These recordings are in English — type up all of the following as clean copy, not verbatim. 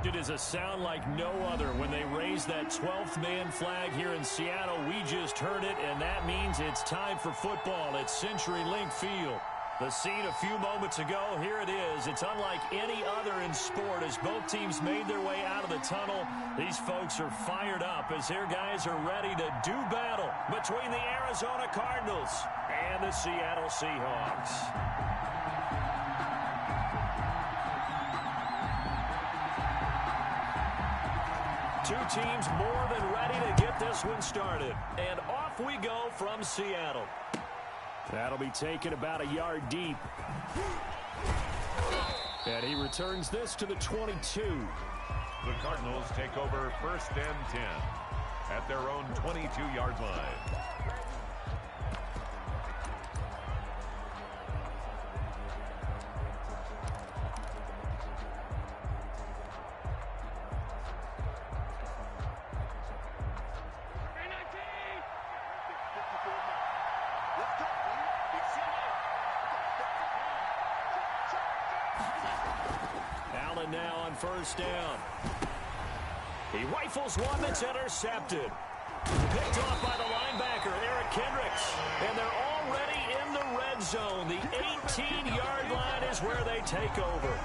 It is a sound like no other when they raise that 12th man flag here in Seattle. We just heard it, and that means it's time for football at CenturyLink Field. The scene a few moments ago, here it is. It's unlike any other in sport as both teams made their way out of the tunnel. These folks are fired up as their guys are ready to do battle between the Arizona Cardinals and the Seattle Seahawks. Two teams more than ready to get this one started. And off we go from Seattle. That'll be taken about a yard deep. And he returns this to the 22. The Cardinals take over 1st and 10 at their own 22-yard line. Now on 1st down. He rifles one that's intercepted. Picked off by the linebacker, Eric Kendricks. And they're already in the red zone. The 18-yard line is where they take over.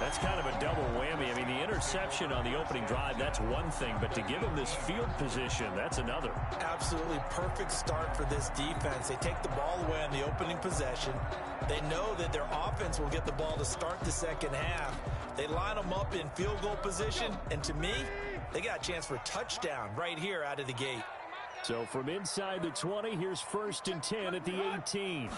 That's kind of a double whammy. I mean, the interception on the opening drive, that's one thing. But to give them this field position, that's another. Absolutely perfect start for this defense. They take the ball away on the opening possession. They know that their offense will get the ball to start the second half. They line them up in field goal position. And to me, they got a chance for a touchdown right here out of the gate. So from inside the 20, here's 1st and 10 at the 18.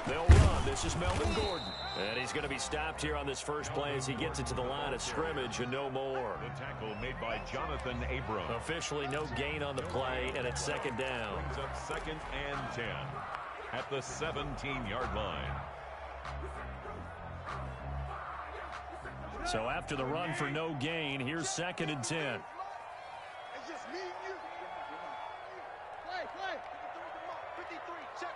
They'll run. This is Melvin Gordon. And he's going to be stopped here on this first play as he gets it to the line of scrimmage and no more. The tackle made by Jonathan Abram. Officially no gain on the play, and it's 2nd down. Brings up 2nd and 10 at the 17-yard line. So after the run for no gain, here's 2nd and 10. It's just me and you. Play. 53, check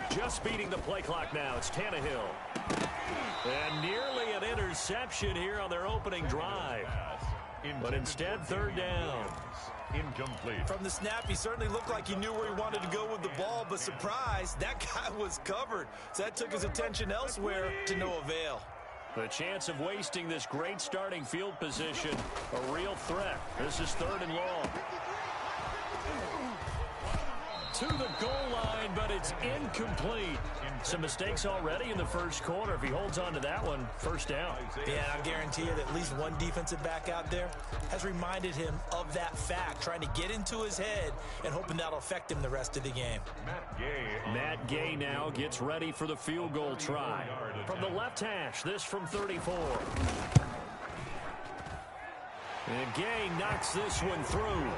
53. Just beating the play clock now. It's Tannehill. And nearly an interception here on their opening drive. But instead, 3rd down. Incomplete. From the snap, he certainly looked like he knew where he wanted to go with the ball, but surprise, that guy was covered. So that took his attention elsewhere to no avail. The chance of wasting this great starting field position, a real threat. This is 3rd and long. To the goal line, but it's incomplete. Some mistakes already in the first quarter. If he holds on to that one, 1st down. Yeah, I guarantee you that at least one defensive back out there has reminded him of that fact, trying to get into his head and hoping that'll affect him the rest of the game. Matt Gay now gets ready for the field goal try. From the left hash, this from 34. And Gay knocks this one through.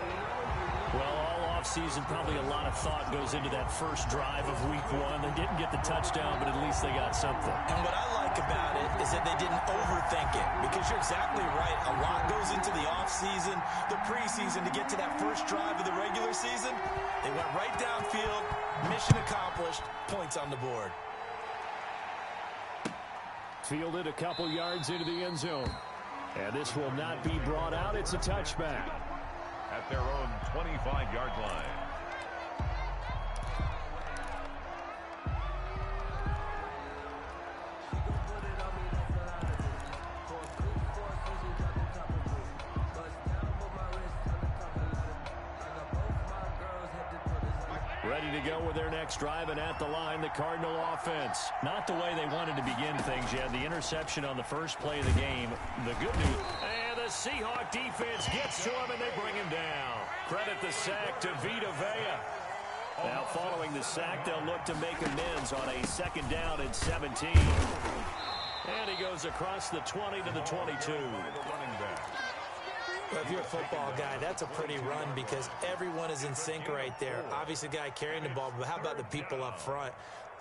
Well, all offseason, probably a lot of thought goes into that first drive of week 1. They didn't get the touchdown, but at least they got something. And what I like about it is that they didn't overthink it, because you're exactly right. A lot goes into the offseason, the preseason to get to that first drive of the regular season. They went right downfield, mission accomplished, points on the board. Fielded a couple yards into the end zone. And this will not be brought out. It's a touchback. At their own 25-yard line. Ready to go with their next drive, and at the line, the Cardinal offense. Not the way they wanted to begin things. You had the interception on the first play of the game. The good news, and the Seahawk defense gets to him, and they bring him down. Credit the sack to Vita Vea. Now, following the sack, they'll look to make amends on a 2nd down and 17. And he goes across the 20 to the 22. Well, if you're a football guy, that's a pretty run because everyone is in sync right there. Obviously, the guy carrying the ball, but how about the people up front?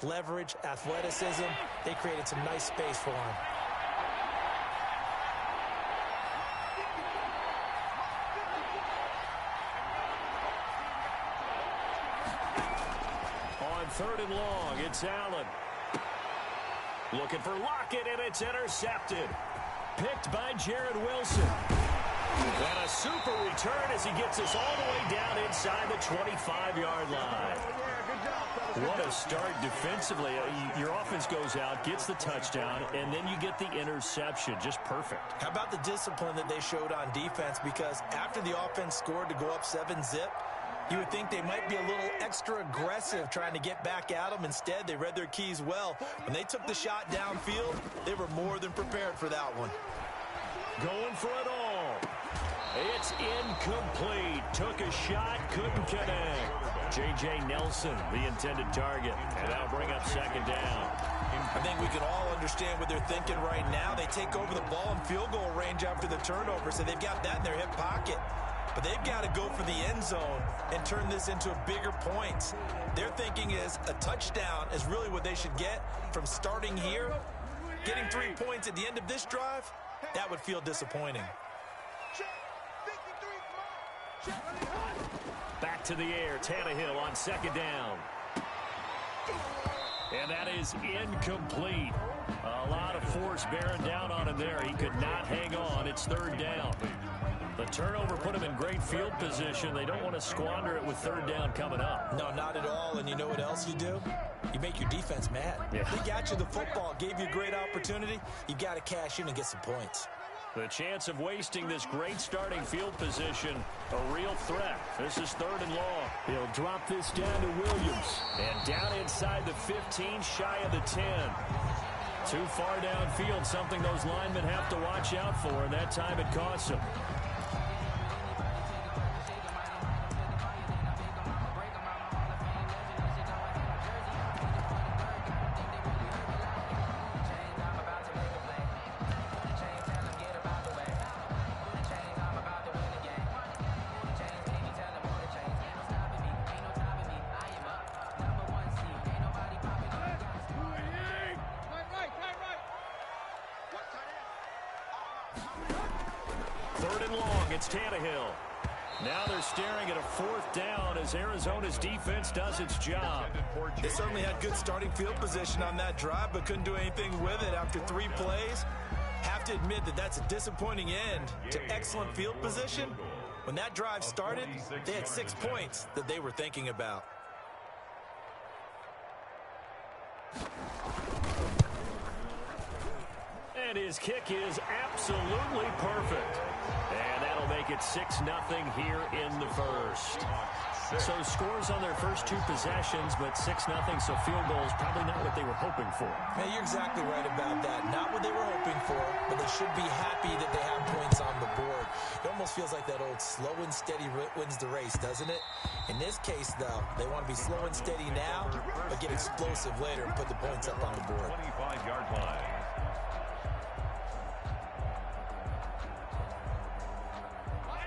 Leverage, athleticism, they created some nice space for him. On 3rd and long, it's Allen. Looking for Lockett, and it's intercepted. Picked by Jared Wilson. And a super return as he gets us all the way down inside the 25-yard line. What a start defensively. Your offense goes out, gets the touchdown, and then you get the interception. Just perfect. How about the discipline that they showed on defense? Because after the offense scored to go up 7-zip, you would think they might be a little extra aggressive trying to get back at them. Instead, they read their keys well. When they took the shot downfield, they were more than prepared for that one. Going for it all. It's incomplete. Took a shot, couldn't connect. J.J. Nelson, the intended target. And that'll bring up second down. I think we can all understand what they're thinking right now. They take over the ball in field goal range after the turnover, so they've got that in their hip pocket. But they've got to go for the end zone and turn this into a bigger point. Their thinking is a touchdown is really what they should get from starting here. Getting 3 points at the end of this drive, that would feel disappointing. Back to the air, Tannehill on second down. And that is incomplete. A lot of force bearing down on him there. He could not hang on. It's third down. The turnover put him in great field position. They don't want to squander it with third down coming up. No, not at all. And you know what else you do? You make your defense mad. Yeah. They got you the football, gave you a great opportunity. You got to cash in and get some points. The chance of wasting this great starting field position, a real threat. This is third and long. He'll drop this down to Williams. And down inside the 15, shy of the 10. Too far downfield, something those linemen have to watch out for, and that time it costs them. Third and long, it's Tannehill. Now they're staring at a fourth down as Arizona's defense does its job. They certainly had good starting field position on that drive, but couldn't do anything with it after 3 plays. Have to admit that that's a disappointing end to excellent field position. When that drive started, they had 6 points that they were thinking about. And his kick is absolutely perfect. And that'll make it 6-0 here in the first. So scores on their first 2 possessions, but 6-0, so field goals probably not what they were hoping for. Man, you're exactly right about that. Not what they were hoping for, but they should be happy that they have points on the board. It almost feels like that old slow and steady wins the race, doesn't it? In this case, though, they want to be slow and steady now, but get explosive later and put the points up on the board. 25-yard line.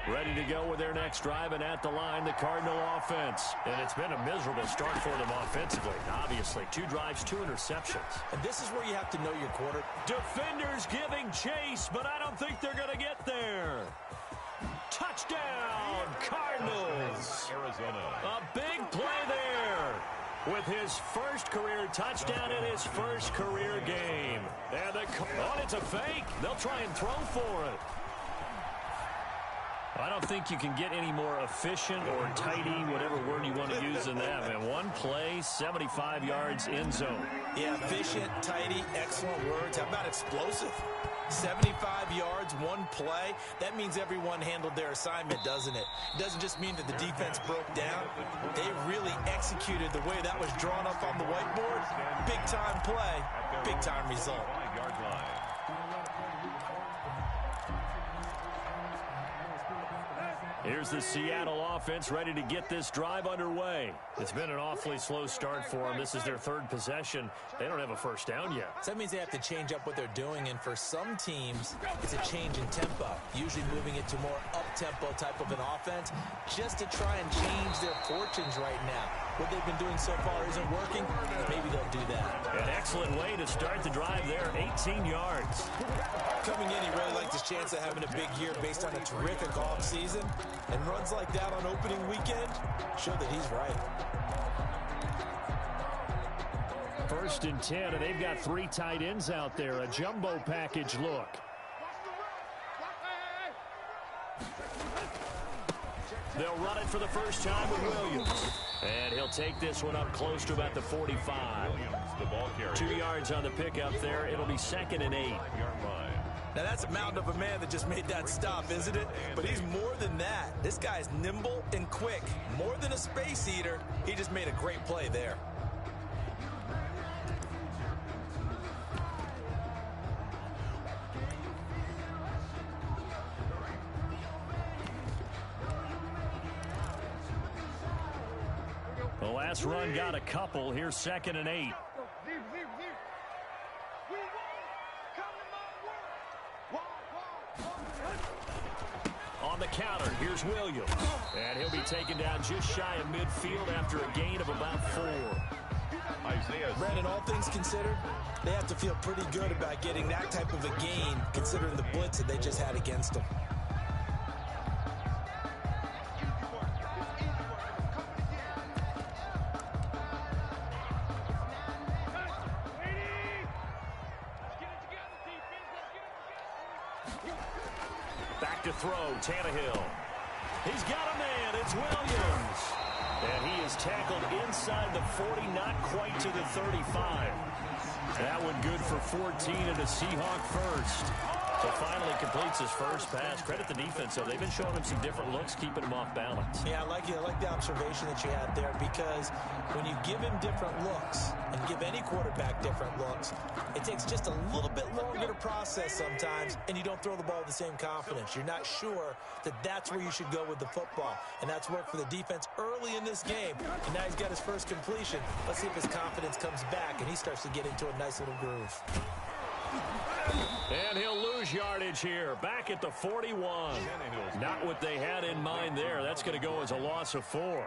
Ready to go with their next drive, and at the line, the Cardinal offense. And it's been a miserable start for them offensively. Obviously, 2 drives, 2 interceptions. And this is where you have to know your quarter. Defenders giving chase, but I don't think they're going to get there. Touchdown, Cardinals. Arizona. A big play there. With his first career touchdown in his first career game. And it's a fake. They'll try and throw for it. I don't think you can get any more efficient or tidy, whatever word you want to use in that, man. 1 play, 75 yards, end zone. Yeah, efficient, tidy, excellent words. How about explosive? 75 yards, 1 play. That means everyone handled their assignment, doesn't it? It doesn't just mean that the defense broke down. They really executed the way that was drawn up on the whiteboard. Big-time play, big-time result. 5-yard line. Here's the Seattle offense ready to get this drive underway. It's been an awfully slow start for them. This is their 3rd possession. They don't have a first down yet. So that means they have to change up what they're doing, and for some teams, it's a change in tempo, usually moving it to more up-tempo type of an offense, just to try and change their fortunes right now. What they've been doing so far isn't working. Maybe they'll do that. An excellent way to start the drive there, 18 yards. Coming in, he really liked his chance of having a big year based on a terrific offseason. And runs like that on opening weekend show that he's right. First and 10, and they've got 3 tight ends out there. A jumbo package look. They'll run it for the first time with Williams. And he'll take this one up close to about the 45. Williams, the ball carrier. 2 yards on the pickup there. It'll be 2nd and 8. Now, that's a mountain of a man that just made that stop, isn't it? But he's more than that. This guy's nimble and quick. More than a space eater, he just made a great play there. The last run got a couple. Here's 2nd and 8. On the counter, here's Williams. And he'll be taken down just shy of midfield after a gain of about 4. Brandon, all things considered, they have to feel pretty good about getting that type of a gain, considering the blitz that they just had against them. Back to throw, Tannehill. He's got a man, it's Williams. And he is tackled inside the 40, not quite to the 35. That one good for 14 and a Seahawk first. So finally completes his first pass. Credit the defense, though. They've been showing him some different looks, keeping him off balance. Yeah, I like the observation that you had there, because when you give him different looks and give any quarterback different looks, it takes just a little bit longer to process sometimes, and you don't throw the ball with the same confidence. You're not sure that that's where you should go with the football, and that's worked for the defense early in this game, and now he's got his first completion. Let's see if his confidence comes back, and he starts to get into a nice little groove. And he'll lose yardage here. Back at the 41. Not what they had in mind there. That's going to go as a loss of 4.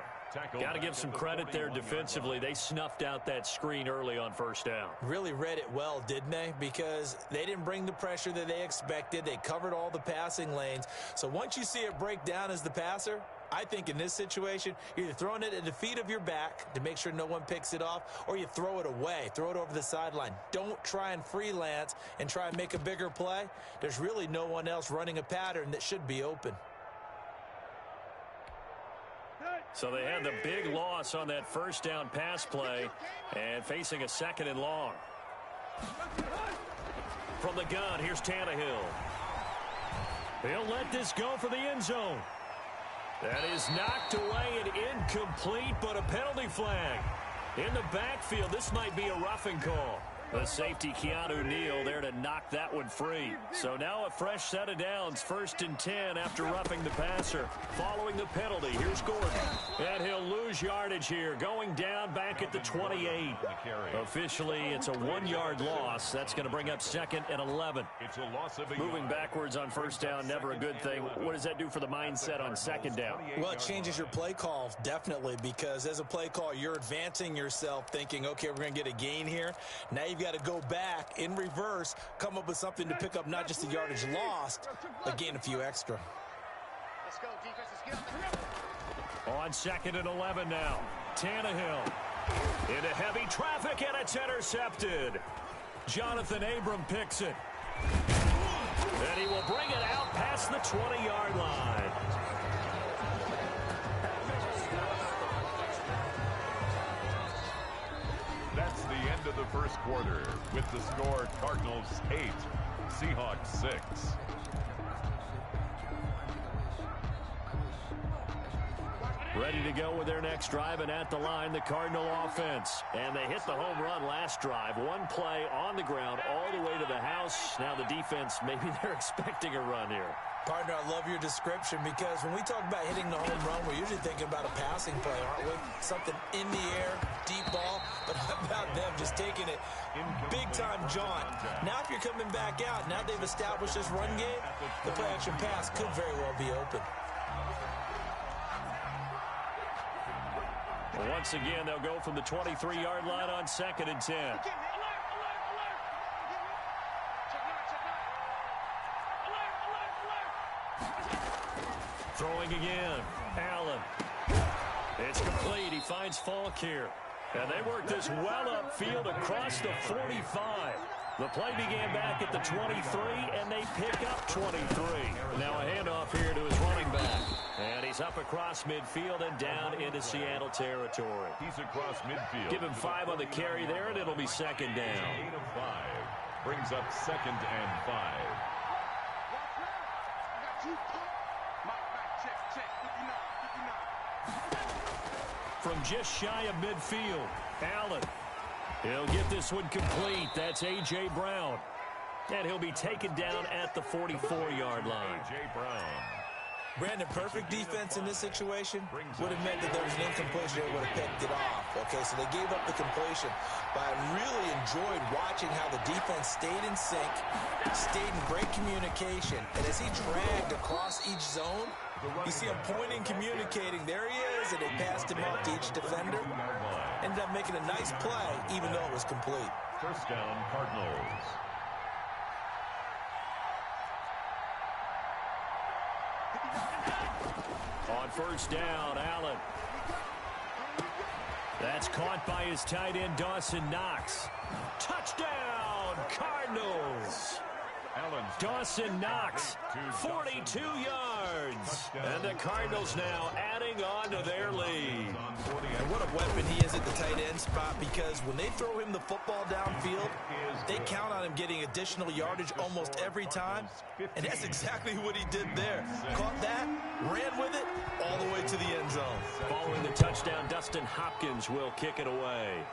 Got to give some credit there defensively. They snuffed out that screen early on first down. Really read it well, didn't they? Because they didn't bring the pressure that they expected. They covered all the passing lanes. So once you see it break down as the passer, I think in this situation, you're either throwing it at the feet of your back to make sure no one picks it off, or you throw it away, throw it over the sideline. Don't try and freelance and try and make a bigger play. There's really no one else running a pattern that should be open. So they had the big loss on that first down pass play and facing a 2nd and long. From the gun, here's Tannehill. He'll let this go for the end zone. That is knocked away and incomplete, but a penalty flag. In the backfield, this might be a roughing call. The safety, Keanu Neal, there to knock that one free. So now a fresh set of downs, 1st and 10 after roughing the passer. Following the penalty, here's Gordon. And he'll lose yardage here, going down back at the 28. Officially, it's a 1-yard loss. That's going to bring up 2nd and 11. Moving backwards on first down, never a good thing. What does that do for the mindset on 2nd down? Well, it changes your play call, definitely, because as a play call, you're advancing yourself thinking, okay, we're going to get a gain here. Now you've got to go back in reverse, come up with something to pick up not just the yardage lost, but gain a few extra. Let's go, defense. Let's get On 2nd and 11 now. Tannehill into heavy traffic, and it's intercepted. Jonathan Abram picks it. And he will bring it out past the 20-yard line. That's the end of the first quarter with the score Cardinals 8, Seahawks 6. Ready to go with their next drive, and at the line, the Cardinal offense. And they hit the home run last drive. One play on the ground all the way to the house. Now the defense, maybe they're expecting a run here. Partner, I love your description, because when we talk about hitting the home run, we're usually thinking about a passing play, aren't we? Something in the air, deep ball, but how about them just taking it big-time jaunt? Now if you're coming back out, now they've established this run game, the play-action pass could very well be open. Once again, they'll go from the 23-yard line on 2nd and 10. Throwing again. Allen. It's complete. He finds Falk here. And they work this well upfield across the 45. The play began back at the 23, and they pick up 23. Now a handoff here to his running back. And he's up across midfield and down into Seattle territory. He's across midfield. Give him 5 on the carry there, and it'll be second down. Gain of 5 brings up 2nd and 5. From just shy of midfield, Allen. He'll get this one complete. That's A.J. Brown. And he'll be taken down at the 44-yard line. A.J. Brown. Brandon, perfect defense in this situation would have meant that there was an incompletion. They would have picked it off. Okay, so they gave up the completion. But I really enjoyed watching how the defense stayed in sync, stayed in great communication. And as he dragged across each zone, you see him pointing, communicating. There he is, and they passed him off to each defender. Ended up making a nice play, even though it was complete. First down, Cardinals. On first down, Allen. That's caught by his tight end, Dawson Knox. Touchdown, Cardinals. Dawson Knox, 42 yards. And the Cardinals now adding on to their lead. And what a weapon he is at the tight end spot, because when they throw him the football downfield, they count on him getting additional yardage almost every time. And that's exactly what he did there. Caught that, ran with it, all the way to the end zone. Following the touchdown, Dustin Hopkins will kick it away.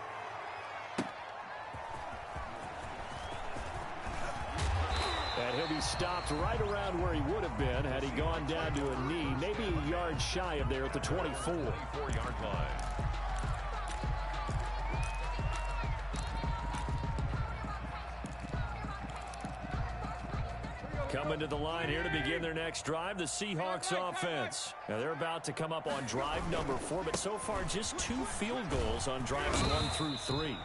And he'll be stopped right around where he would have been had he gone down to a knee, maybe a yard shy of there at the 24-yard line. Coming to the line here to begin their next drive, the Seahawks offense. Now they're about to come up on drive number 4, but so far just 2 field goals on drives 1 through 3.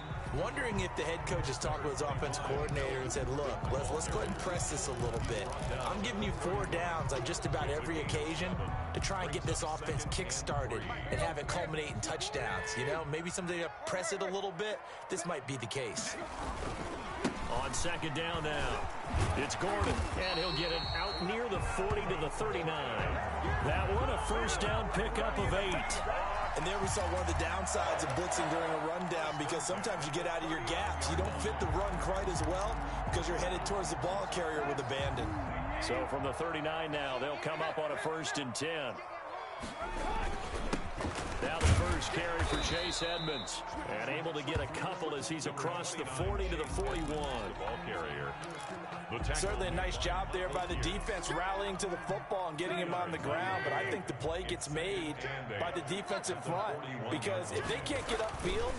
Wondering if the head coach has talked with his offense coordinator and said, look, let's go ahead and press this a little bit. I'm giving you 4 downs on just about every occasion to try and get this offense kick-started and have it culminate in touchdowns. You know, maybe someday to press it a little bit. This might be the case. On second down now, it's Gordon, and he'll get it out near the 40 to the 39. That one, a first down pickup of 8. And there we saw one of the downsides of blitzing during a rundown, because sometimes you get out of your gaps. You don't fit the run quite as well because you're headed towards the ball carrier with abandon. So from the 39 now, they'll come up on a 1st and 10. Now the first carry for Chase Edmonds. And able to get a couple as he's across the 40 to the 41. Ball carrier. Certainly a nice job there by the defense, rallying to the football and getting him on the ground. But I think the play gets made by the defensive front, because if they can't get upfield,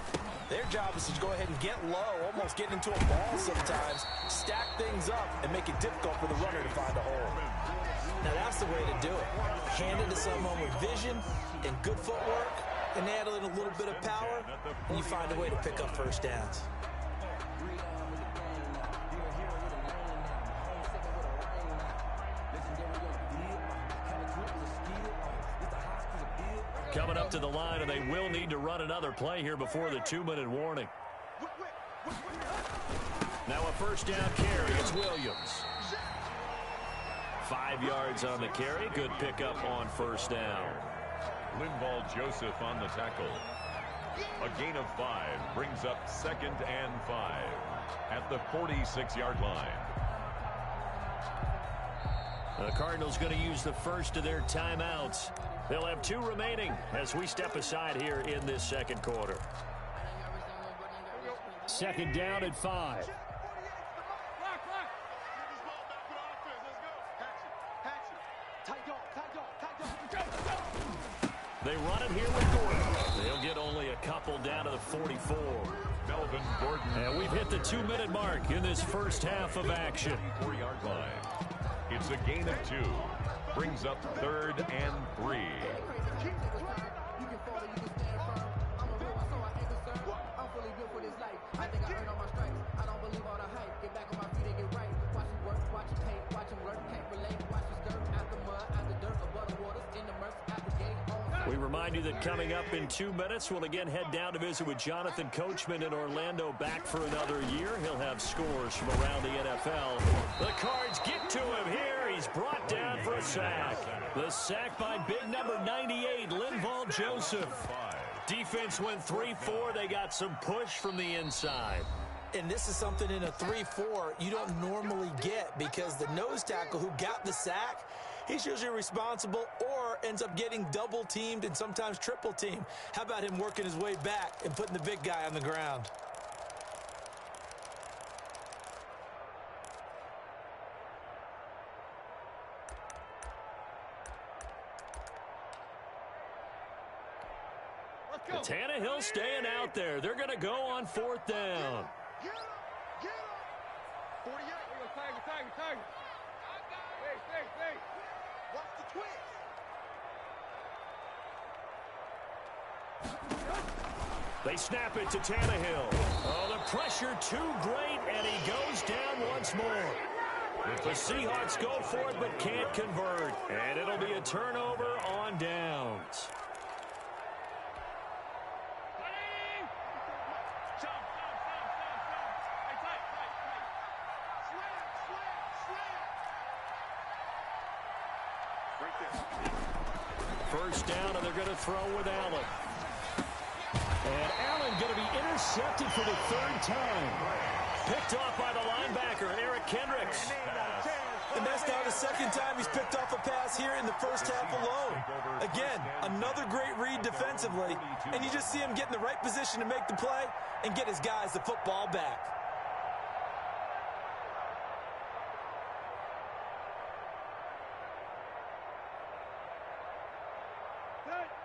their job is to go ahead and get low, almost get into a ball sometimes, stack things up, and make it difficult for the runner to find a hole. Now that's the way to do it. Hand it to someone with vision and good footwork, and add in a little bit of power, and you find a way to pick up first downs. Coming up to the line, and they will need to run another play here before the 2-minute warning. Now a first down carry. It's Williams. 5 yards on the carry. Good pickup on first down. Linval Joseph on the tackle. A gain of 5 brings up 2nd and 5 at the 46-yard line. The Cardinals going to use the first of their timeouts. They'll have 2 remaining as we step aside here in this second quarter. Second down at 5. They run it here with Gordon. They'll get only a couple down to the 44. Melvin Gordon. And we've hit the 2-minute mark in this first half of action. 4-yard line. It's a gain of 2. Brings up 3rd and 3. We remind you that coming up in 2 minutes, we'll again head down to visit with Jonathan Coachman in Orlando, back for another year. He'll have scores from around the NFL. The Cards get to him here. He's brought down for a sack. The sack by big number 98, Linval Joseph. Defense went 3-4. They got some push from the inside. And this is something in a 3-4 you don't normally get, because the nose tackle who got the sack, he's usually responsible or ends up getting double teamed and sometimes triple teamed. How about him working his way back and putting the big guy on the ground? Tannehill staying out there. They're going to go on 4th down. Get him! Get him! 48. Tag. Hey. Watch the twist. They snap it to Tannehill. Oh, the pressure too great, and he goes down once more. The Seahawks go for it but can't convert, and it'll be a turnover on downs. First down, and they're going to throw with Allen. And Allen going to be intercepted for the 3rd time. Picked off by the linebacker, Eric Kendricks. And that's now the 2nd time he's picked off a pass here in the first half alone. Again, another great read defensively, and you just see him get in the right position to make the play and get his guys the football back.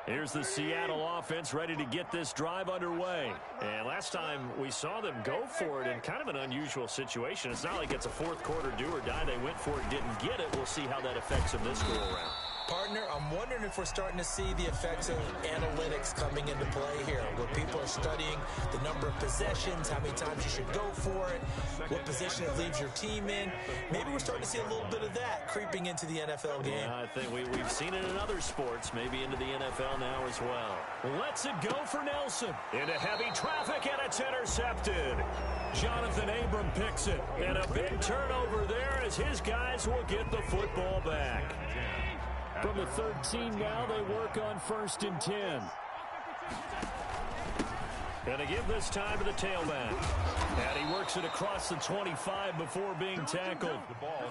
Here's the Seattle offense ready to get this drive underway. And last time we saw them go for it in kind of an unusual situation. It's not like it's a 4th quarter do or die. They went for it, didn't get it. We'll see how that affects them this go-around. Partner, I'm wondering if we're starting to see the effects of analytics coming into play here, where people are studying the number of possessions, how many times you should go for it, what position it leaves your team in. Maybe we're starting to see a little bit of that creeping into the NFL game. Yeah, I think we've seen it in other sports, maybe into the NFL now as well. Lets it go for Nelson. Into heavy traffic, and it's intercepted. Jonathan Abram picks it, and a big turnover there as his guys will get the football back. From the 13 now, they work on 1st and 10. And they give this time to the tailback. And he works it across the 25 before being tackled.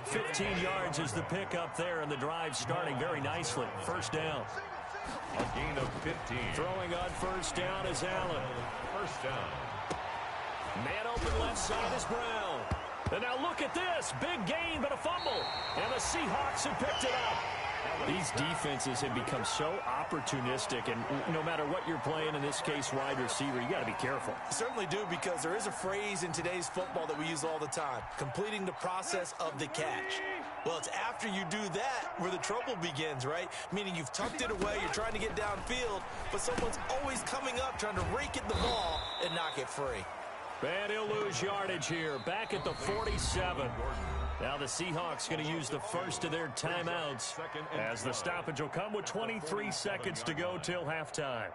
15 yards is the pickup there, and the drive starting very nicely. First down. A gain of 15. Throwing on first down is Allen. First down. Man open left side is Brown. And now look at this. Big gain, but a fumble. And the Seahawks have picked it up. These defenses have become so opportunistic, and no matter what you're playing, in this case wide receiver, you got to be careful. Certainly do, because there is a phrase in today's football that we use all the time: completing the process of the catch. Well, it's after you do that where the trouble begins, right? Meaning you've tucked it away, you're trying to get downfield, but someone's always coming up trying to rake at the ball and knock it free. And he'll lose yardage here, back at the 47. Now the Seahawks going to use the first of their timeouts, as the stoppage will come with 23 seconds to go till halftime.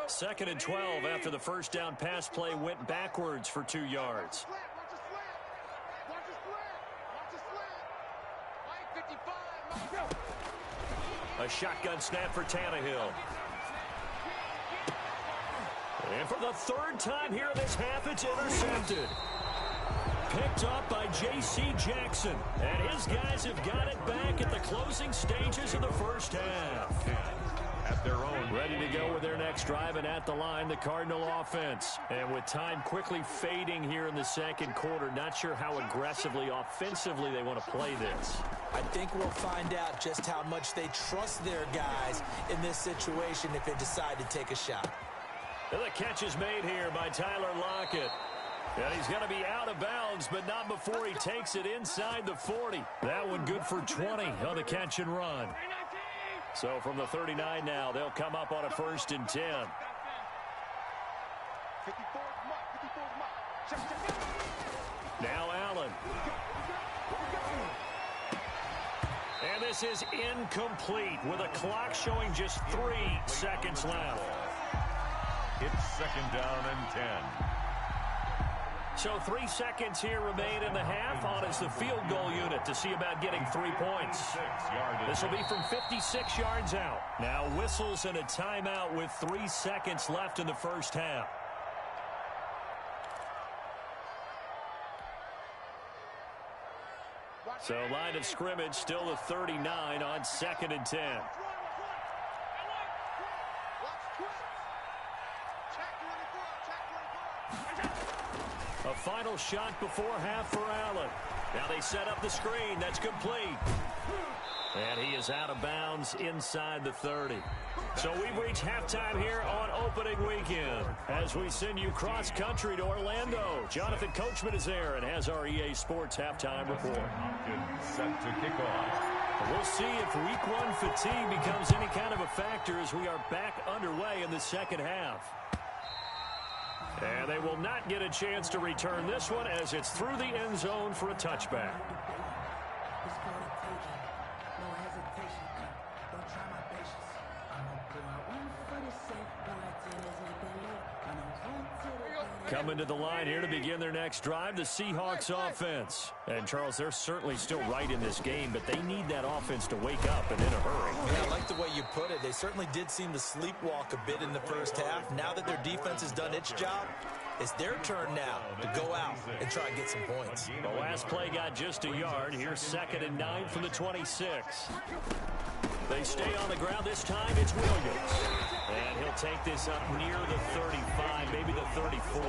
Second and 12 after the first down pass play went backwards for 2 yards. A shotgun snap for Tannehill. And for the 3rd time here in this half, it's intercepted. Picked up by J.C. Jackson. And his guys have got it back at the closing stages of the first half. At their own. Ready to go with their next drive, and at the line, the Cardinal offense. And with time quickly fading here in the 2nd quarter, not sure how aggressively, offensively they want to play this. I think we'll find out just how much they trust their guys in this situation if they decide to take a shot. And the catch is made here by Tyler Lockett. And he's going to be out of bounds, but not before he takes it inside the 40. That one good for 20 on the catch and run. So from the 39 now, they'll come up on a 1st and 10. Now Allen. And this is incomplete with a clock showing just 3 seconds left. It's second down and 10. So 3 seconds here remain in the half. On is the field goal unit to see about getting 3 points. This will be from 56 yards out. Now whistles and a timeout with 3 seconds left in the first half. So line of scrimmage still the 39 on 2nd and 10. A final shot before half for Allen. Now they set up the screen. That's complete. And he is out of bounds inside the 30. So we've reached halftime here on opening weekend as we send you cross-country to Orlando. Jonathan Coachman is there and has our EA Sports halftime report. Set to kick off. We'll see if week 1 fatigue becomes any kind of a factor as we are back underway in the second half. And they will not get a chance to return this one as it's through the end zone for a touchback. Coming to the line here to begin their next drive, the Seahawks offense. And, Charles, they're certainly still right in this game, but they need that offense to wake up and in a hurry. Yeah, I like the way you put it. They certainly did seem to sleepwalk a bit in the first half. Now that their defense has done its job, it's their turn now to go out and try and get some points. The last play got just a yard. Here's 2nd and 9 from the 26. They stay on the ground. This time it's Williams. And he'll take this up near the 35, maybe the 34.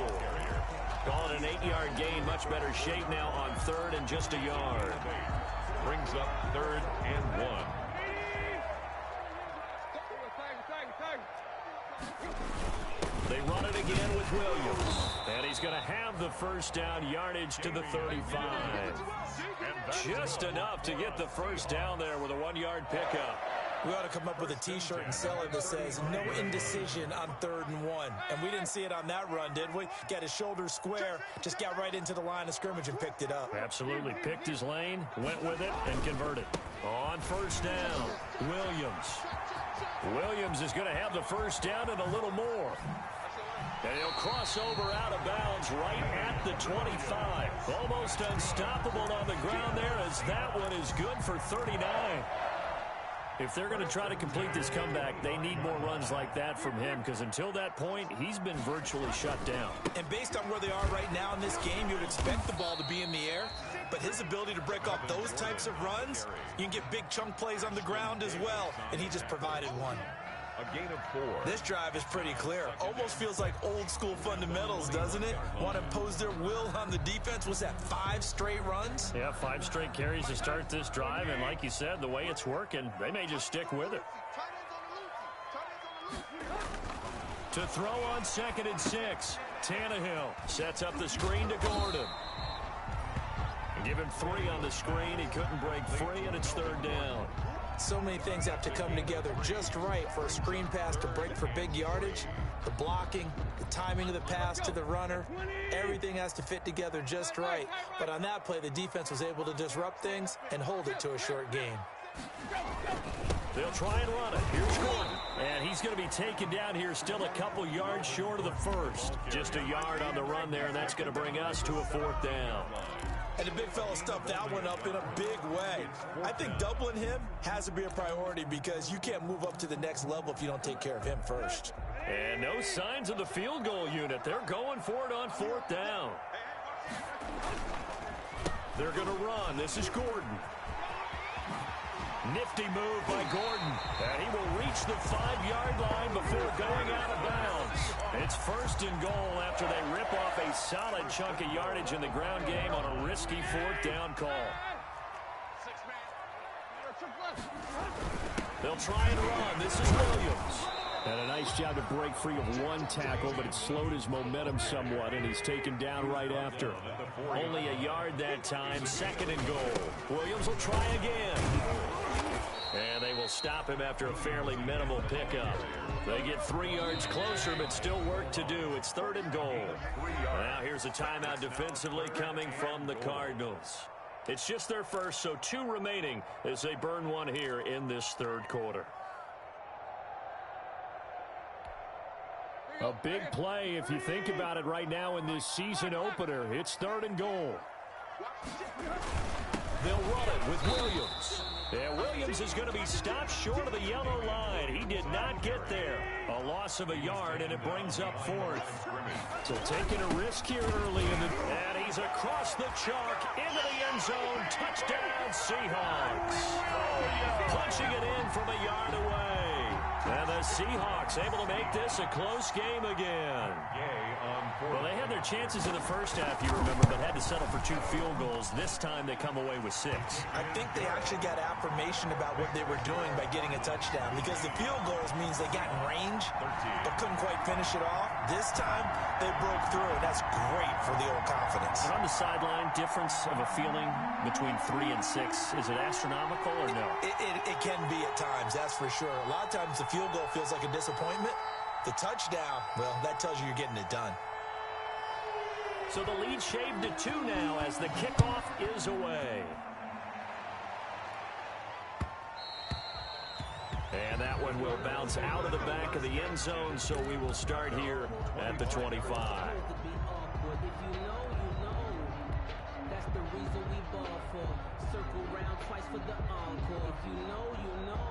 Call it an 8-yard gain. Much better shape now on 3rd and just a yard. Brings up 3rd and 1. They run it again with Williams. And he's going to have the first down yardage to the 35. Just enough to get the first down there with a 1-yard pickup. We ought to come up with a T-shirt and sell it that says, no indecision on 3rd and 1. And we didn't see it on that run, did we? Got his shoulders square, just got right into the line of scrimmage and picked it up. Absolutely. Picked his lane, went with it, and converted. On first down, Williams is going to have the first down and a little more. And he'll cross over out of bounds right at the 25. Almost unstoppable on the ground there as that one is good for 39. If they're going to try to complete this comeback, they need more runs like that from him because until that point, he's been virtually shut down. And based on where they are right now in this game, you would expect the ball to be in the air. But his ability to break off those types of runs, you can get big chunk plays on the ground as well. And he just provided one. A gain of 4. This drive is pretty clear. Almost feels like old school fundamentals, doesn't it? Want to impose their will on the defense. Was that 5 straight runs? Yeah, 5 straight carries to start this drive. And like you said, the way it's working, they may just stick with it. To throw on 2nd and 6. Tannehill sets up the screen to Gordon. And give him 3 on the screen. He couldn't break free, and it's 3rd down. So many things have to come together just right for a screen pass to break for big yardage. The blocking, the timing of the pass to the runner, everything has to fit together just right. But on that play, the defense was able to disrupt things and hold it to a short gain. They'll try and run it. Here's Gordon. And he's going to be taken down here still a couple yards short of the first. Just a yard on the run there, and that's going to bring us to a 4th down. And the big fella stuffed that one up in a big way. I think doubling him has to be a priority because you can't move up to the next level if you don't take care of him first. And no signs of the field goal unit. They're going for it on 4th down. They're going to run. This is Gordon. Nifty move by Gordon. And he will reach the 5-yard line before going out of bounds. It's 1st and goal after they rip off a solid chunk of yardage in the ground game on a risky 4th down call. They'll try and run. This is Williams. And a nice job to break free of 1 tackle, but it slowed his momentum somewhat, and he's taken down right after. Only a yard that time, 2nd and goal. Williams will try again. And they will will stop him after a fairly minimal pickup. They get 3 yards closer, but still work to do. It's 3rd and goal. Now here's a timeout defensively coming from the Cardinals. It's just their first, so 2 remaining as they burn one here in this 3rd quarter. A big play if you think about it right now in this season opener. It's 3rd and goal. They'll run it with Williams. And Williams is going to be stopped short of the yellow line. He did not get there. A loss of a yard, and it brings up 4th. So taking a risk here early in the... And he's across the chalk into the end zone. Touchdown, Seahawks. Punching it in from a yard away. And the Seahawks able to make this a close game again. Well, they had their chances in the first half, you remember, but had to settle for 2 field goals. This time they come away with 6. I think they actually got affirmation about what they were doing by getting a touchdown, because the field goals means they got in range but couldn't quite finish it off. This time they broke through, and that's great for the old confidence. And on the sideline, difference of a feeling between 3 and 6, is it astronomical or no? It can be at times, that's for sure. A lot of times the field goal feels like a disappointment. The touchdown, well, that tells you you're getting it done. So the lead shaved to 2 now as the kickoff is away. And that one will bounce out of the back of the end zone, so we will start here at the 25. That's the reason we ball for. Circle round twice for the encore. If you know, you know.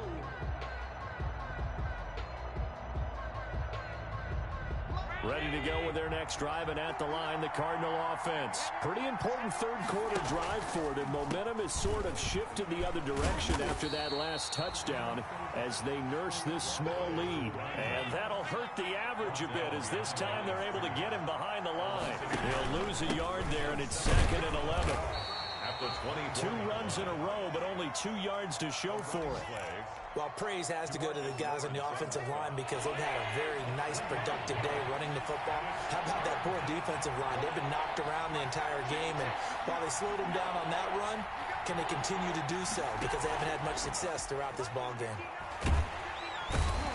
Ready to go with their next drive, and at the line, the Cardinal offense. Pretty important 3rd quarter drive for them. Momentum has sort of shifted the other direction after that last touchdown as they nurse this small lead. And that'll hurt the average a bit as this time they're able to get him behind the line. He'll lose a yard there, and it's 2nd and 11. At the 2 runs in a row, but only 2 yards to show for it. Well, praise has to go to the guys on the offensive line because they've had a very nice, productive day running the football. How about that poor defensive line? They've been knocked around the entire game, and while they slowed them down on that run, can they continue to do so? Because they haven't had much success throughout this ball game.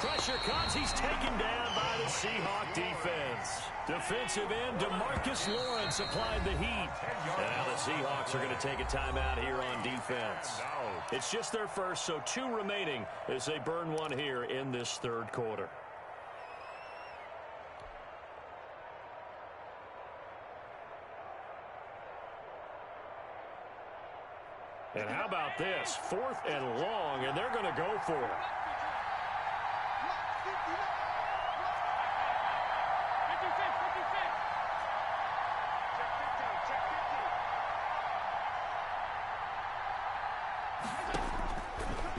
Pressure comes. He's taken down by the Seahawk defense. Defensive end DeMarcus Lawrence applied the heat. And now the Seahawks are going to take a timeout here on defense. It's just their first, so 2 remaining as they burn one here in this 3rd quarter. And how about this? 4th and long, and they're going to go for it.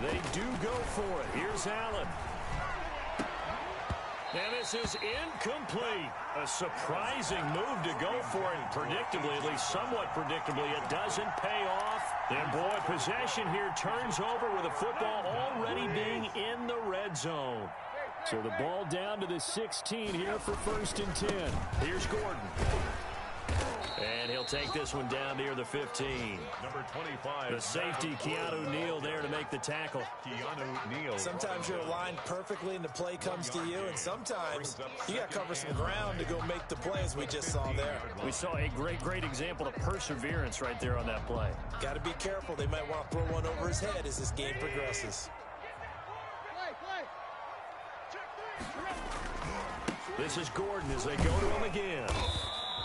They do go for it. Here's Allen. And this is incomplete. A surprising move to go for it. Predictably, at least somewhat predictably, it doesn't pay off. And boy, possession here turns over with the football already being in the red zone. So the ball down to the 16 here for 1st and 10. Here's Gordon. And he'll take this one down near the 15. Number 25. The safety, Keanu Neal, there to make the tackle. Keanu Neal. Sometimes you're aligned perfectly and the play comes to you, and sometimes you got to cover some ground to go make the play, as we just saw there. We saw a great example of perseverance right there on that play. Got to be careful. They might want to throw one over his head as this game progresses. This is Gordon as they go to him again.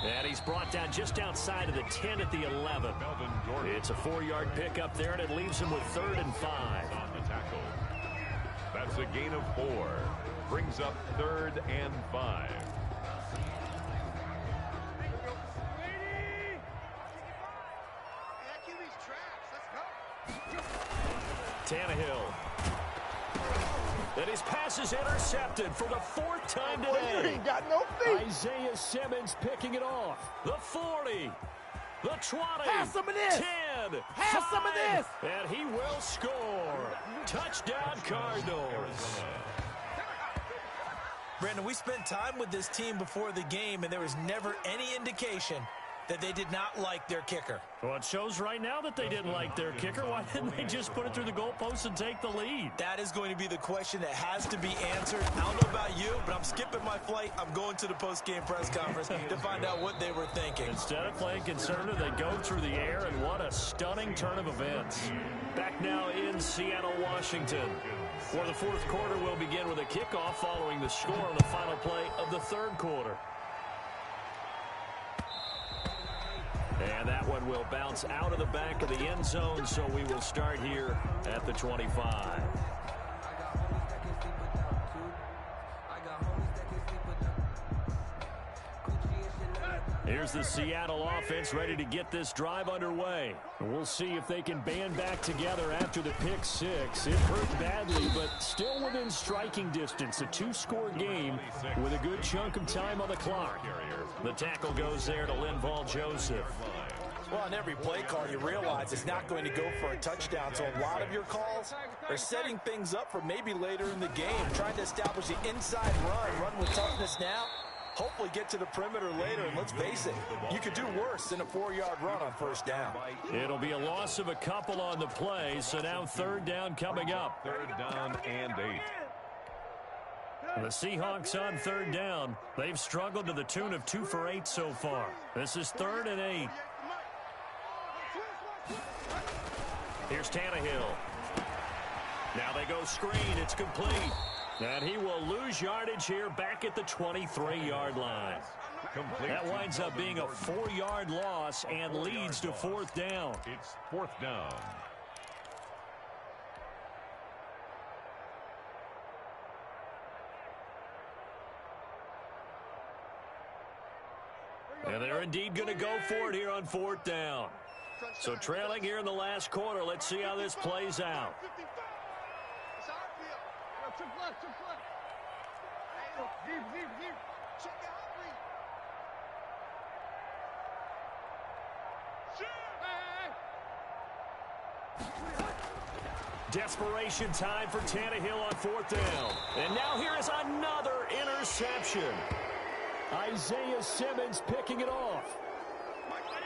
And he's brought down just outside of the 10 at the 11. It's a 4-yard pickup there, and it leaves him with 3rd and 5. On the tackle. That's a gain of 4. Brings up 3rd and 5. Tannehill. And his pass is intercepted for the 4th time today. You ain't got no feet. Isaiah Simmons picking it off. The 40. The 20. Have some of this. 10. Have 5, some of this. And he will score. Touchdown, Cardinals. Brandon, we spent time with this team before the game, and there was never any indication that they did not like their kicker. Well, it shows right now that they didn't like their kicker. Why didn't they just put it through the goalpost and take the lead? That is going to be the question that has to be answered. I don't know about you, but I'm skipping my flight. I'm going to the post-game press conference to find out what they were thinking. Instead of playing conservative, they go through the air, and what a stunning turn of events. Back now in Seattle, Washington. For the fourth quarter, we'll begin with a kickoff following the score on the final play of the third quarter. And that one will bounce out of the back of the end zone, so we will start here at the 25. Here's the Seattle offense ready to get this drive underway. We'll see if they can band back together after the pick six. It hurt badly, but still within striking distance. A two-score game with a good chunk of time on the clock. The tackle goes there to Linval Joseph. Well, on every play call, you realize it's not going to go for a touchdown. So a lot of your calls are setting things up for maybe later in the game, trying to establish the inside run with toughness now. Hopefully get to the perimeter later, and let's face it, you could do worse than a 4-yard run on first down. It'll be a loss of a couple on the play, so now third down coming up. Third down and 8. The Seahawks on third down. They've struggled to the tune of 2 for 8 so far. This is 3rd and 8. Here's Tannehill. Now they go screen. It's complete. And he will lose yardage here back at the 23-yard line. That winds up being a 4-yard loss and leads to fourth down. It's fourth down. And they're indeed going to go for it here on fourth down. So trailing here in the last quarter. Let's see how this plays out. Desperation time for Tannehill on fourth down. And now here is another interception. Isaiah Simmons picking it off.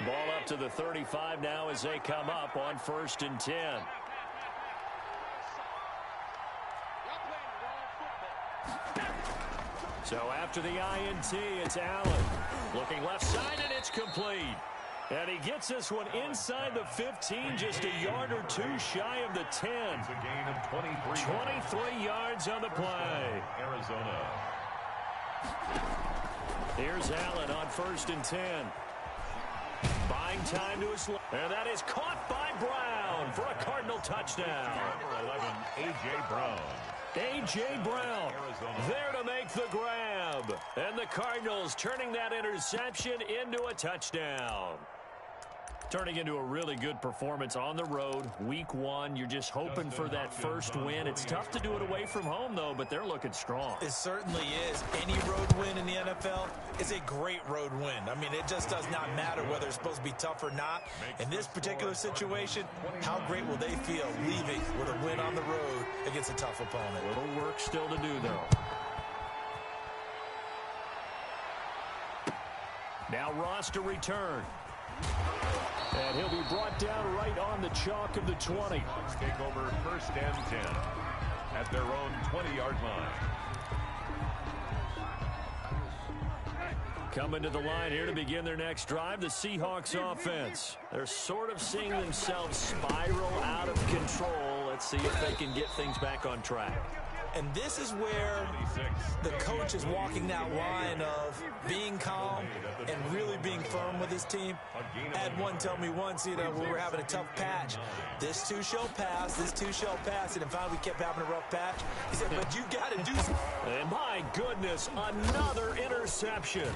Ball up to the 35 now as they come up on 1st and 10. So after the INT, it's Allen. Looking left side, and it's complete. And he gets this one inside the 15, just a yard or two shy of the 10. It's a gain of 23. 23 yards on the play. Arizona. Here's Allen on 1st and 10. Buying time to his left. And that is caught by Brown for a Cardinal touchdown. Number 11, A.J. Brown. A.J. Brown there to make the grab. And the Cardinals turning that interception into a touchdown. Turning into a really good performance on the road. Week 1, you're just hoping for that first win. It's tough to do it away from home, though, but they're looking strong. It certainly is. Any road win in the NFL is a great road win. I mean, it just does not matter whether it's supposed to be tough or not. In this particular situation, how great will they feel leaving with a win on the road against a tough opponent? Little work still to do, though. Now Ross to return. And he'll be brought down right on the chalk of the 20. Hawks take over 1st and 10 at their own 20-yard line. Coming to the line here to begin their next drive, the Seahawks offense. They're sort of seeing themselves spiral out of control. Let's see if they can get things back on track. And this is where the coach is walking that line of being calm and really being firm with his team. I had one tell me once, we were having a tough patch. This too shall pass, this too shall pass. And finally we kept having a rough patch. He said, but you got to do something. And my goodness, another interception.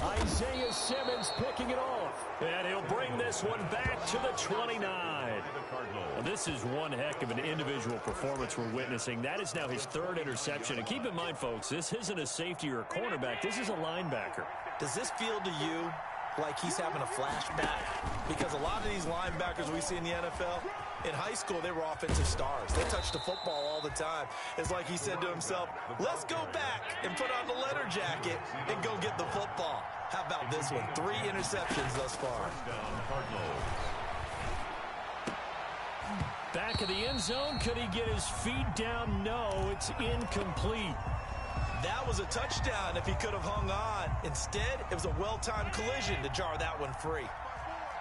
Isaiah Simmons picking it off. And he'll bring this one back to the 29. Well, this is one heck of an individual performance we're witnessing. That is now his 3rd interception. And keep in mind, folks, this isn't a safety or a cornerback. This is a linebacker. Does this feel to you like he's having a flashback. Because a lot of these linebackers we see in the NFL, in high school, they were offensive stars. They touched the football all the time. It's like he said to himself, let's go back and put on the leather jacket and go get the football. How about this one? 3 interceptions thus far. Back of the end zone. Could he get his feet down? No, it's incomplete. That was a touchdown if he could have hung on. Instead, it was a well-timed collision to jar that one free.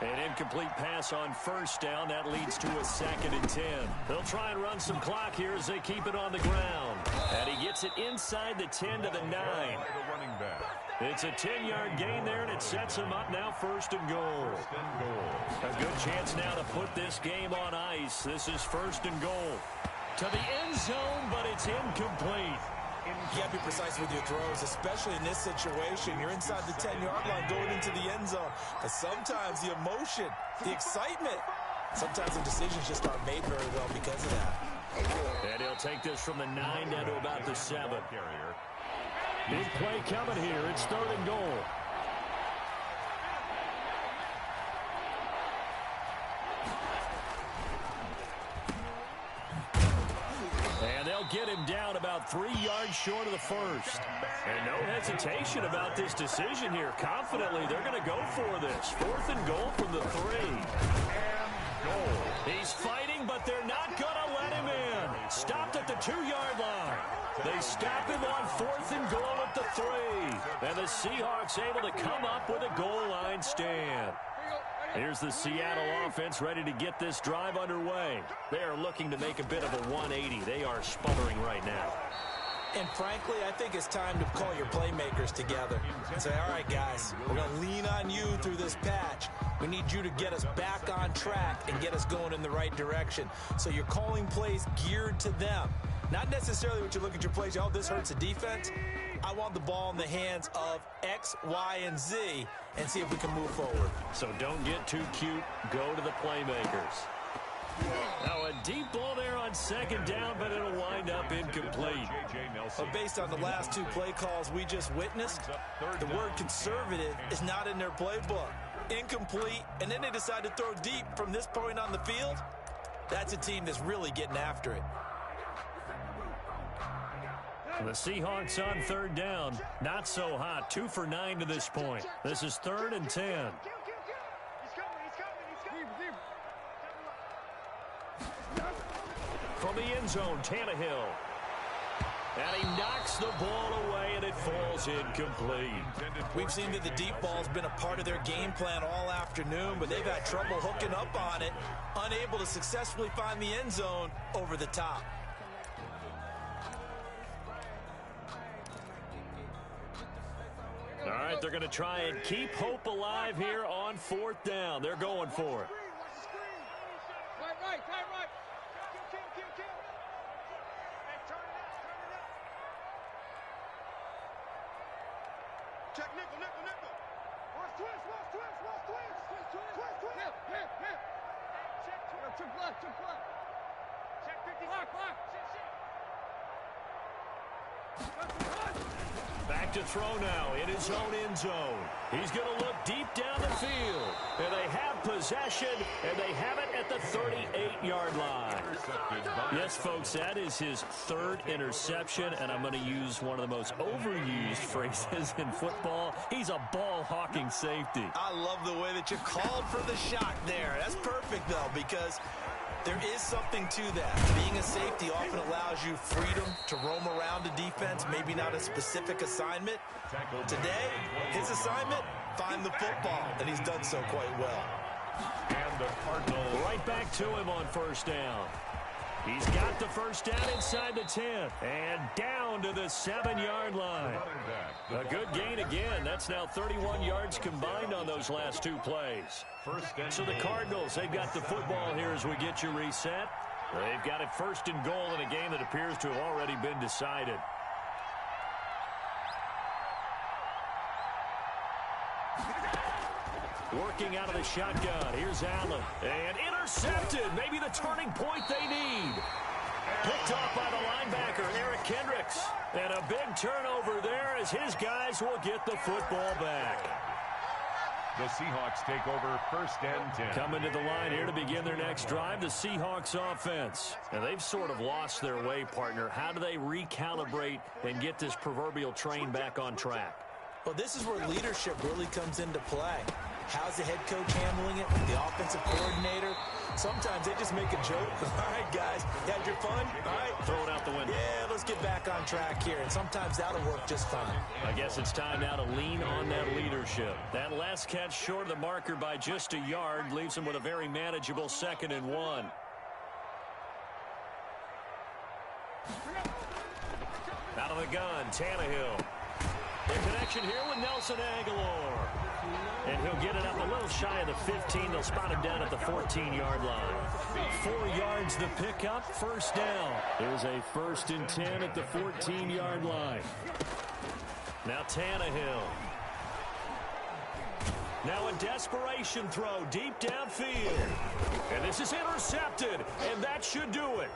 An incomplete pass on first down. That leads to a 2nd and 10. They'll try and run some clock here as they keep it on the ground. And he gets it inside the 10 to the 9. It's a 10-yard gain there, and it sets him up now 1st and goal. A good chance now to put this game on ice. This is 1st and goal. To the end zone, but it's incomplete. You got to be precise with your throws, especially in this situation. You're inside the 10-yard line going into the end zone. But sometimes the emotion, the excitement, sometimes the decisions just aren't made very well because of that. And he'll take this from the 9 down to about the 7. Big play coming here. It's 3rd and goal. And they'll get him down about 3 yards short of the first. And no hesitation about this decision here. Confidently, they're going to go for this. 4th and goal from the 3. And goal. He's fighting, but they're not going to let him in. Stopped at the 2-yard line. They stop him on 4th and goal at the 3. And the Seahawks able to come up with a goal line stand. Here's the Seattle offense ready to get this drive underway. They are looking to make a bit of a 180. They are sputtering right now. And frankly, I think it's time to call your playmakers together and say, all right, guys, we're going to lean on you through this patch. We need you to get us back on track and get us going in the right direction. So you're calling plays geared to them. Not necessarily what you look at your plays, oh, this hurts the defense. I want the ball in the hands of X, Y, and Z and see if we can move forward. So don't get too cute. Go to the playmakers. Now a deep ball there on 2nd down, but it'll wind up incomplete. But based on the last 2 play calls we just witnessed, the word conservative is not in their playbook. Incomplete, and then they decide to throw deep from this point on the field. That's a team that's really getting after it. The Seahawks on 3rd down. Not so hot. 2 for 9 to this point. This is 3rd and 10. From the end zone, Tannehill. And he knocks the ball away, and it falls incomplete. We've seen that the deep ball's been a part of their game plan all afternoon, but they've had trouble hooking up on it, unable to successfully find the end zone over the top. All right, they're going to try and keep hope alive here on 4th down. They're going for it. Check nickel. Watch twist. Check left. Check 50. Block. Back to throw now in his own end zone. He's going to look deep down the field. And they have possession, and they have it at the 38-yard line. Yes, folks, that is his 3rd interception, and I'm going to use one of the most overused phrases in football. He's a ball-hawking safety. I love the way that you called for the shot there. That's perfect, though, because there is something to that. Being a safety often allows you freedom to roam around the defense, maybe not a specific assignment. Today, his assignment, find the football, and he's done so quite well. And the Cardinals right back to him on 1st down. He's got the 1st down inside the 10 and down to the 7-yard line. A good gain again. That's now 31 yards combined on those last 2 plays. So the Cardinals, they've got the football here as we get you reset. They've got it 1st and goal in a game that appears to have already been decided. Working out of the shotgun. Here's Allen. And intercepted. Maybe the turning point they need. Picked off by the linebacker, Eric Kendricks. And a big turnover there as his guys will get the football back. The Seahawks take over 1st and 10. Coming to the line here to begin their next drive, the Seahawks offense. And they've sort of lost their way, partner. How do they recalibrate and get this proverbial train back on track? Well, this is where leadership really comes into play. How's the head coach handling it? The offensive coordinator? Sometimes they just make a joke. All right, guys, you had your fun? All right. Throw it out the window. Yeah, let's get back on track here. And sometimes that'll work just fine. I guess it's time now to lean on that leadership. That last catch short of the marker by just a yard leaves them with a very manageable 2nd and 1. Out of the gun, Tannehill. In connection here with Nelson Aguilar. And he'll get it up a little shy of the 15. They'll spot him down at the 14-yard line. 4 yards the pickup, 1st down. Here's a 1st and 10 at the 14-yard line. Now Tannehill. Now a desperation throw deep downfield. And this is intercepted, and that should do it.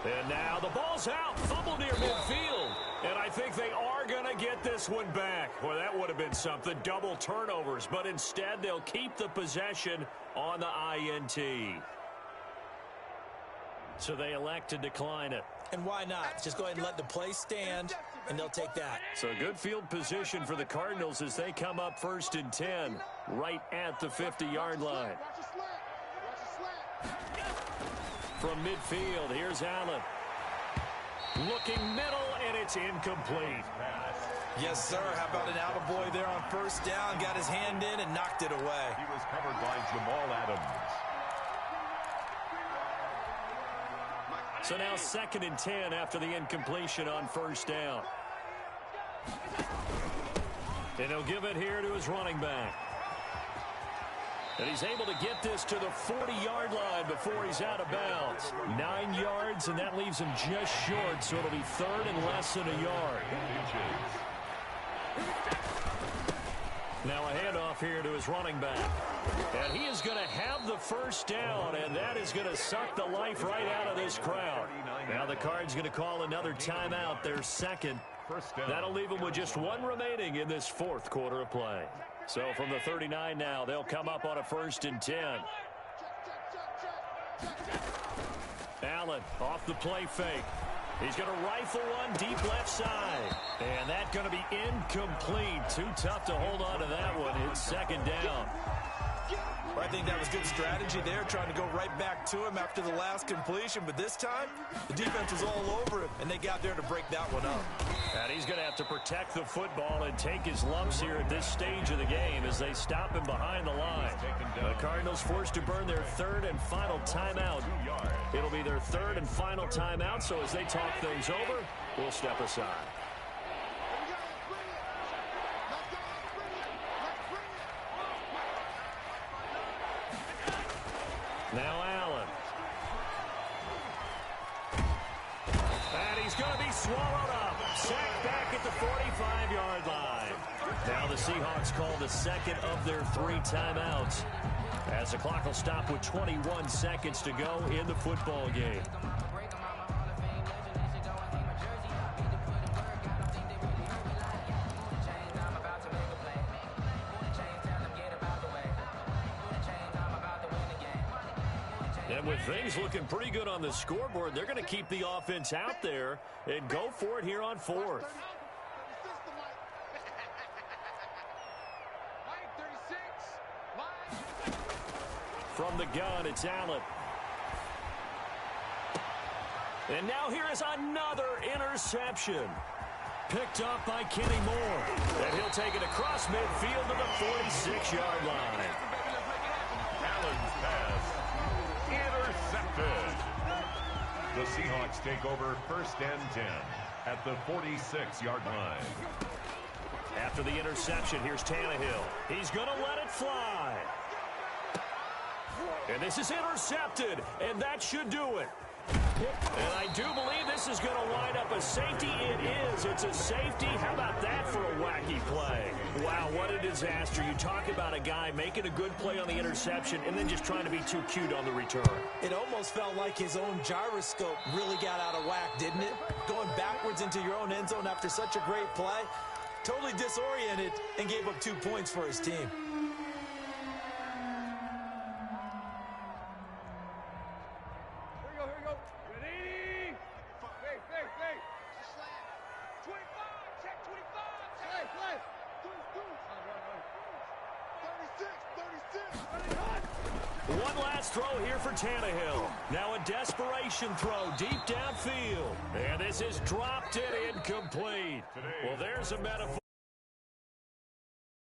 And now the ball's out, fumble near midfield. And I think they are going to get this one back. Well, that would have been something, double turnovers. But instead, they'll keep the possession on the INT. So they elect to decline it. And why not? Just go ahead and let the play stand, and they'll take that. So good field position for the Cardinals as they come up 1st and 10, right at the 50-yard line. From midfield, here's Allen. Looking middle, and it's incomplete. Yes, sir. How about an attaboy there on 1st down? Got his hand in and knocked it away. He was covered by Jamal Adams. So now 2nd and 10 after the incompletion on 1st down. And he'll give it here to his running back. And he's able to get this to the 40-yard line before he's out of bounds. 9 yards, and that leaves him just short, so it'll be 3rd and less than a yard. Now a handoff here to his running back. And he is going to have the 1st down, and that is going to suck the life right out of this crowd. Now the Cards going to call another timeout, their 2nd. That'll leave them with just 1 remaining in this 4th quarter of play. So from the 39 now, they'll come up on a 1st and 10. Allen off the play fake. He's going to rifle one deep left side. And that's going to be incomplete. Too tough to hold on to that one. It's 2nd down. Well, I think that was good strategy there, trying to go right back to him after the last completion. But this time, the defense was all over him, and they got there to break that one up. And he's going to have to protect the football and take his lumps here at this stage of the game as they stop him behind the line. The Cardinals forced to burn their 3rd and final timeout. It'll be their 3rd and final timeout, so as they talk things over, we'll step aside. Now Allen. And he's going to be swallowed up. Sacked back at the 45-yard line. Now the Seahawks call the 2nd of their 3 timeouts, as the clock will stop with 21 seconds to go in the football game. And with things looking pretty good on the scoreboard, they're going to keep the offense out there and go for it here on 4th. From the gun, it's Allen. And now here is another interception. Picked up by Kenny Moore. And he'll take it across midfield to the 46-yard line. Allen's pass intercepted. The Seahawks take over 1st and 10 at the 46-yard line. After the interception, here's Tannehill. He's going to let it fly. And this is intercepted, and that should do it. And I do believe this is going to wind up a safety. It is. It's a safety. How about that for a wacky play? Wow, what a disaster. You talk about a guy making a good play on the interception and then just trying to be too cute on the return. It almost felt like his own gyroscope really got out of whack, didn't it? Going backwards into your own end zone after such a great play. Totally disoriented and gave up 2 points for his team. One last throw here for Tannehill. Now a desperation throw deep downfield. And this is dropped and incomplete. Well, there's a metaphor.